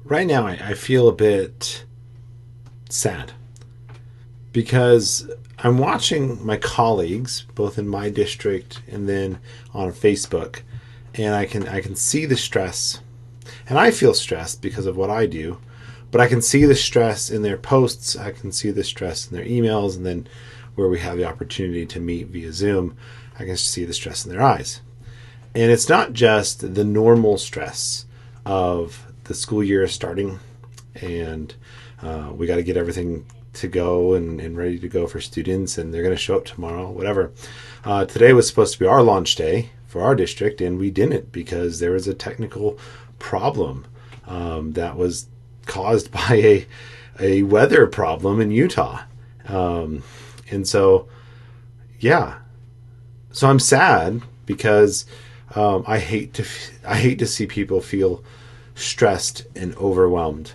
Right now, I feel a bit sad because I'm watching my colleagues, both in my district and then on Facebook, and I can see the stress, and I feel stressed because of what I do, but I can see the stress in their posts, I can see the stress in their emails, and then where we have the opportunity to meet via Zoom, I can see the stress in their eyes. And it's not just the normal stress of the school year starting and we got to get everything to go and ready to go for students, and they're going to show up tomorrow, whatever. Today was supposed to be our launch day for our district, and we didn't because there was a technical problem that was caused by a weather problem in Utah. And so, yeah. So I'm sad because I hate to see people feel stressed and overwhelmed,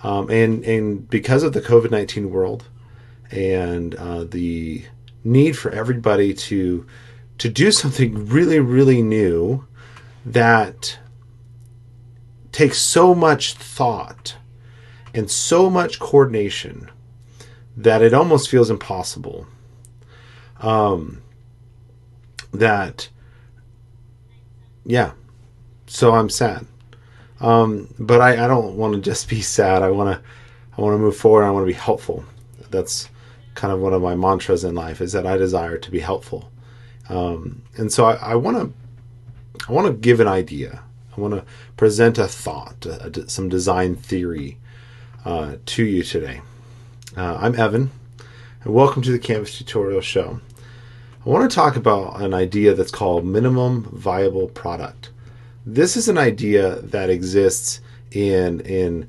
and because of the COVID-19 world and the need for everybody to do something really really new that takes so much thought and so much coordination that it almost feels impossible. That yeah, so I'm sad. But I don't want to just be sad. I want to move forward. I want to be helpful. That's kind of one of my mantras in life, is that I desire to be helpful. And so I want to give an idea. I want to present a thought, some design theory to you today. I'm Evan, and welcome to the Canvas Tutorial Show. I want to talk about an idea that's called minimum viable product. This is an idea that exists in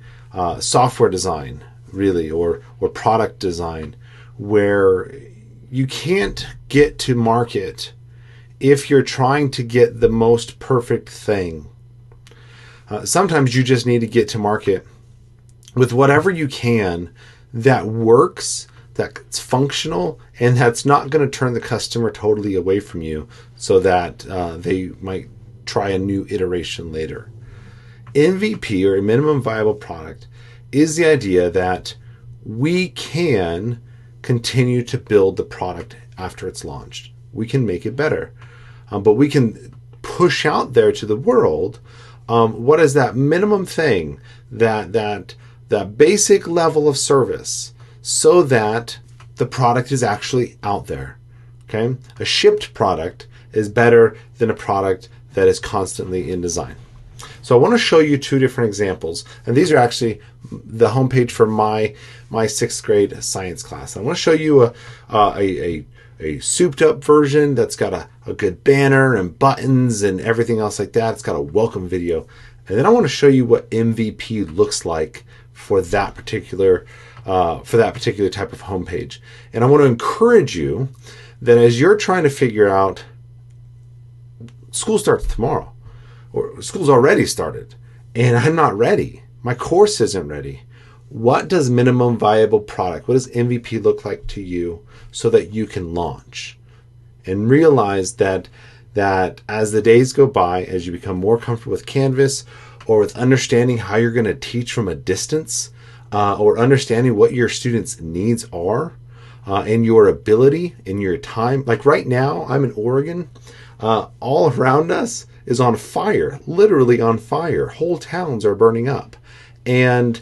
software design, really, or product design, where you can't get to market if you're trying to get the most perfect thing. Sometimes you just need to get to market with whatever you can that works, that's functional, and that's not going to turn the customer totally away from you so that they might try a new iteration later. MVP, or a minimum viable product, is the idea that we can continue to build the product after it's launched. We can make it better, but we can push out there to the world what is that minimum thing, that basic level of service, so that the product is actually out there. Okay, a shipped product is better than a product that is constantly in design. So I want to show you two different examples, and these are actually the homepage for my sixth grade science class. I want to show you a souped up version that's got a good banner and buttons and everything else like that. It's got a welcome video, and then I want to show you what MVP looks like for that particular type of homepage. And I want to encourage you that as you're trying to figure out, school starts tomorrow, or school's already started, and I'm not ready. My course isn't ready. What does minimum viable product, what does MVP look like to you so that you can launch? And realize that as the days go by, as you become more comfortable with Canvas, or with understanding how you're going to teach from a distance, or understanding what your students' needs are, and your ability and your time. Like right now, I'm in Oregon. All around us is on fire, literally on fire. Whole towns are burning up. And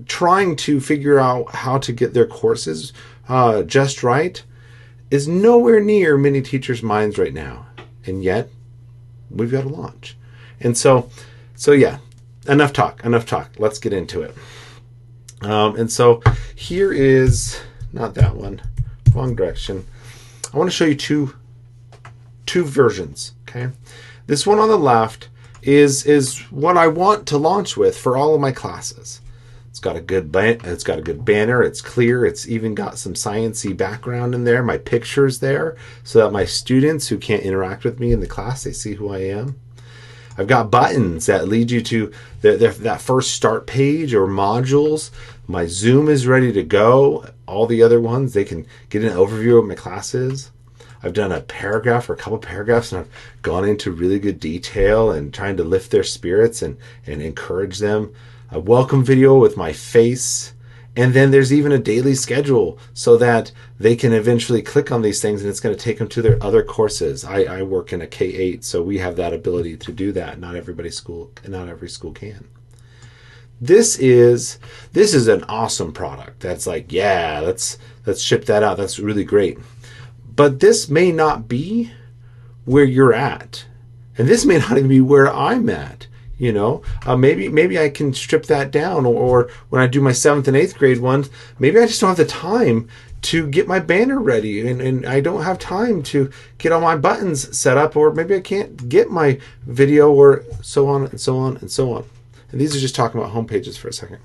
trying to figure out how to get their courses just right is nowhere near many teachers' minds right now. And yet, we've got to launch. And so yeah, enough talk. Let's get into it. And so here is, not that one, wrong direction. I want to show you two versions. Okay, this one on the left is what I want to launch with for all of my classes. It's got a good banner. It's clear. It's even got some science-y background in there. My picture's there so that my students who can't interact with me in the class, they see who I am. I've got buttons that lead you to that first start page or modules. My Zoom is ready to go. All the other ones, they can get an overview of my classes. I've done a paragraph or a couple paragraphs, and I've gone into really good detail and trying to lift their spirits and encourage them. A welcome video with my face. And then there's even a daily schedule so that they can eventually click on these things and it's going to take them to their other courses. I work in a K-8, so we have that ability to do that. Not every school can. This is an awesome product. That's like, yeah, let's ship that out. That's really great. But this may not be where you're at. And this may not even be where I'm at. You know, maybe I can strip that down, or when I do my 7th and 8th grade ones, maybe I just don't have the time to get my banner ready, and I don't have time to get all my buttons set up, or maybe I can't get my video, or so on and so on and so on. And these are just talking about home pages for a second.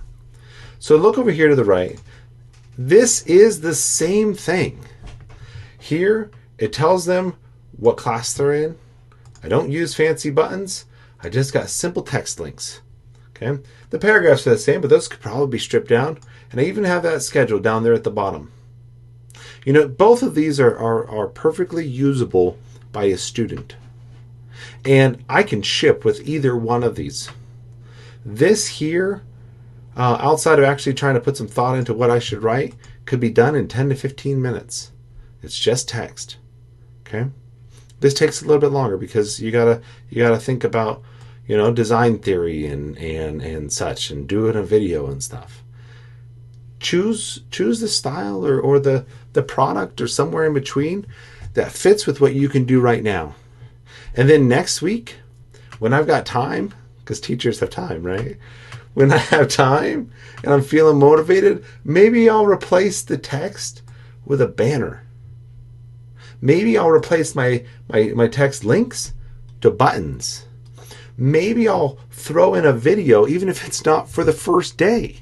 So look over here to the right. This is the same thing. Here it tells them what class they're in. I don't use fancy buttons. I just got simple text links. Okay, the paragraphs are the same, but those could probably be stripped down. And I even have that schedule down there at the bottom. You know, both of these are perfectly usable by a student. And I can ship with either one of these. This here, outside of actually trying to put some thought into what I should write, could be done in 10 to 15 minutes. It's just text. Okay. This takes a little bit longer because you gotta think about, you know, design theory and such, and do it in a video and stuff. Choose the style or the product or somewhere in between that fits with what you can do right now. And then next week, when I've got time, because teachers have time, right? When I have time and I'm feeling motivated, maybe I'll replace the text with a banner. Maybe I'll replace my text links to buttons. Maybe I'll throw in a video, even if it's not for the first day.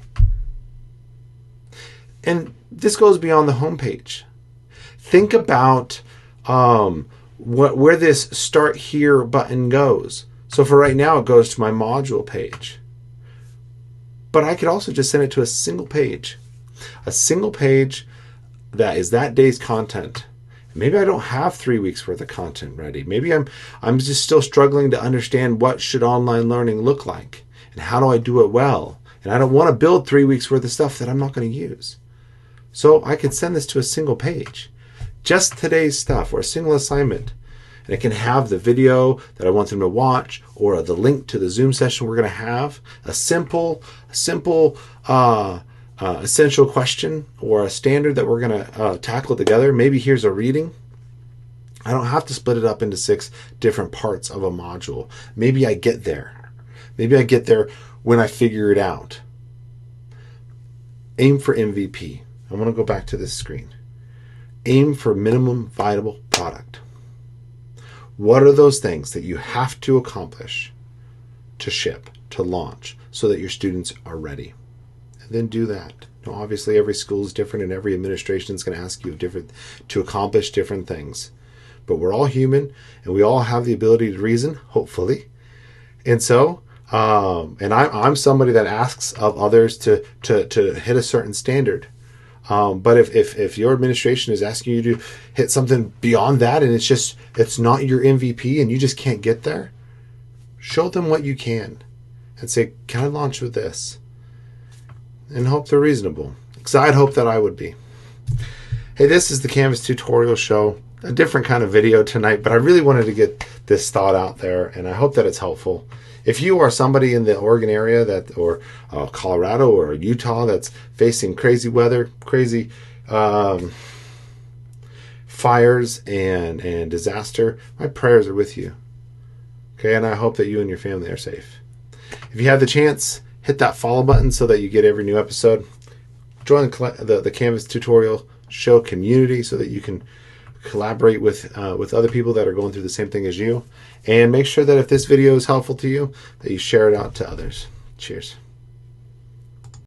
And this goes beyond the homepage. Think about where this Start Here button goes. So for right now, it goes to my module page. But I could also just send it to a single page. A single page that is that day's content. Maybe I don't have 3 weeks worth of content ready. Maybe I'm just still struggling to understand what should online learning look like and how do I do it well. And I don't want to build 3 weeks worth of stuff that I'm not going to use. So I could send this to a single page. Just today's stuff or a single assignment. And it can have the video that I want them to watch or the link to the Zoom session we're going to have. A simple essential question or a standard that we're going to tackle together. Maybe here's a reading. I don't have to split it up into 6 different parts of a module. Maybe I get there. Maybe I get there when I figure it out. Aim for MVP. I want to go back to this screen. Aim for minimum viable product. What are those things that you have to accomplish to ship, to launch, so that your students are ready? And then do that. Now, obviously, every school is different, and every administration is going to ask you to accomplish different things. But we're all human, and we all have the ability to reason, hopefully. And so, and I'm somebody that asks of others to hit a certain standard. But if your administration is asking you to hit something beyond that, and it's not your MVP and you just can't get there, show them what you can and say, can I launch with this? And hope they're reasonable. Because I'd hope that I would be. Hey, this is the Canvas tutorial show. A different kind of video tonight, but I really wanted to get this thought out there, and I hope that it's helpful. If you are somebody in the Oregon area or Colorado or Utah that's facing crazy weather, crazy fires and disaster, my prayers are with you. Okay, and I hope that you and your family are safe. If you have the chance, hit that follow button so that you get every new episode. Join the Canvas tutorial show community so that you can collaborate with other people that are going through the same thing as you. And make sure that if this video is helpful to you, that you share it out to others. Cheers.